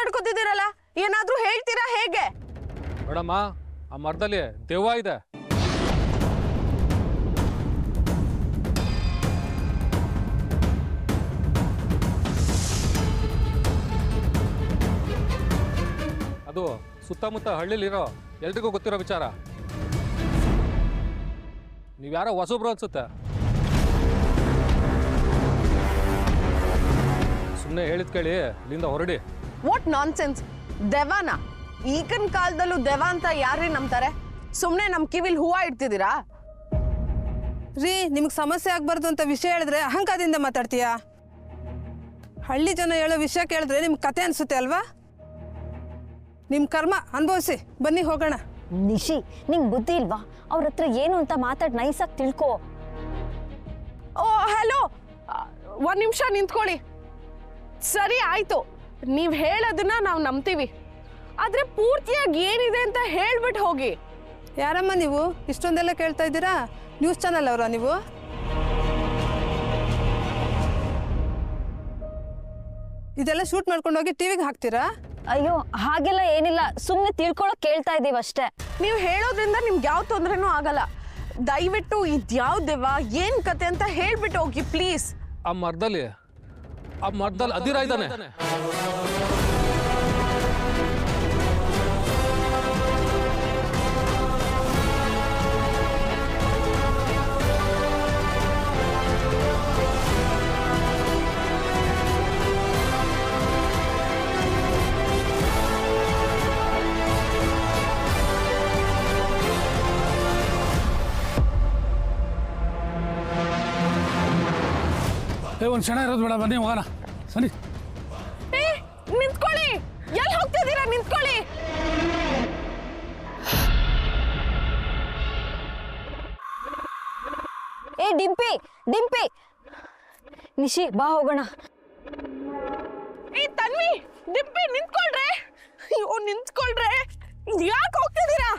ಮಾತಾಡ್ಕೊತಿದ್ದೀರಲ್ಲ ಏನಾದ್ರೂ ಹೇಳ್ತೀರಾ ಹೇಗೆ? ಮೇಡಮ್ಮ ಆ ಮರದಲ್ಲಿ ದೆವ್ವ ಇದೆ. ಅದು ಸುತ್ತಮುತ್ತ ಹಳ್ಳಿಲಿರೋ ಎಲ್ರಿಗೂ ಗೊತ್ತಿರೋ ವಿಚಾರ. ನೀವ್ಯಾರೋ ಹೊಸಬ್ರು ಅನ್ಸುತ್ತೆ. ಸುಮ್ಮನೆ ಹೇಳಿದ್ ಕೇಳಿ ಇಲ್ಲಿಂದ ಹೊರಡಿ. What nonsense? ದೆವ್ವನ ಈಗಿನ ಕಾಲದಲ್ಲೂ ದೆವ್ವ ಅಂತ ಯಾರೇ ನಂಬ್ತಾರೆ? ಸುಮ್ಮನೆ ನಮ್ಮ ಕಿವಿಲ್ ಹೂವ ಇಡ್ತಿದ್ದೀರಾ? ರೀ, ನಿಮ್ಗೆ ಸಮಸ್ಯೆ ಆಗ್ಬಾರ್ದು ಅಂತ ವಿಷಯ ಹೇಳಿದ್ರೆ ಅಹಂಕಾರದಿಂದ ಮಾತಾಡ್ತೀಯಾ? ಹಳ್ಳಿ ಜನ ಹೇಳೋ ವಿಷಯ ಕೇಳಿದ್ರೆ ನಿಮ್ಗೆ ಕತೆ ಅನ್ಸುತ್ತೆ ಅಲ್ವಾ? ನಿಮ್ಮ ಕರ್ಮ ಅನುಭವಿಸಿ. ಬನ್ನಿ ಹೋಗೋಣ. ನಿಶಿ, ನಿಂಗೆ ಬುದ್ಧಿ ಇಲ್ವಾ? ಅವ್ರ ಹತ್ರ ಏನು ಅಂತ ಮಾತಾಡಿ ನೈಸಾಗಿ ತಿಳ್ಕೊ. ಓ ಹಲೋ, ಒಂದು ನಿಮಿಷ ನಿಂತ್ಕೊಳ್ಳಿ. ಸರಿ ಆಯ್ತು, ನೀವು ಹೇಳೋದನ್ನ ನಾವು ನಂಬ್ತೀವಿ. ಆದ್ರೆ ಪೂರ್ತಿಯಾಗಿ ಏನಿದೆ ಅಂತ ಹೇಳ್ಬಿಟ್ಟು ಹೋಗಿ. ಯಾರಮ್ಮ ನೀವು ಇಷ್ಟೊಂದೆಲ್ಲ ಕೇಳ್ತಾ ಇದ್ದೀರಾ? ನ್ಯೂಸ್ ಚಾನಲ್ ಅವರಾ ನೀವು? ಇದೆಲ್ಲ ಶೂಟ್ ಮಾಡ್ಕೊಂಡು ಹೋಗಿ ಟಿವಿಗೆ ಹಾಕ್ತೀರಾ? ಅಯ್ಯೋ, ಹಾಗೆಲ್ಲ ಏನಿಲ್ಲ, ಸುಮ್ಮನೆ ತಿಳ್ಕೊಳಕ್ ಕೇಳ್ತಾ ಇದೀವಿ ಅಷ್ಟೇ. ನೀವು ಹೇಳೋದ್ರಿಂದ ನಿಮ್ಗೆ ಯಾವ ತೊಂದರೆನೂ ಆಗಲ್ಲ. ದಯವಿಟ್ಟು ಇದ್ಯಾವ ದೆವ್ವ ಏನ್ ಕತೆ ಅಂತ ಹೇಳ್ಬಿಟ್ಟು ಹೋಗಿ ಪ್ಲೀಸ್. ಆ ಮರದಲ್ಲಿ ಅದಿರ ಇದ್ದಾನೆ. ಒಂದು ಕ್ಷಣ ಇರೋದು ಬೇಡ, ಬನ್ನಿ ಹೋಗೋಣ. ಸರಿ ನಿಂತ್ಕೊಳ್ಳಿ. ಎಲ್ಲಿ ಹೋಗ್ತಿದ್ದೀರಾ? ನಿಂತ್ಕೊಳ್ಳಿ. ಏ ಡಿಂಪಿ, ಡಿಂಪಿ, ನಿಶಿ ಬಾ ಹೋಗೋಣ. ಏ ತನ್ವಿ, ಡಿಂಪಿ ನಿಂತ್ಕೊಳ್ರೆ. ಅಯ್ಯೋ ನಿಂತ್ಕೊಳ್ರೆ. ಯಾಕೆ ಹೋಗ್ತಿದ್ದೀರಾ?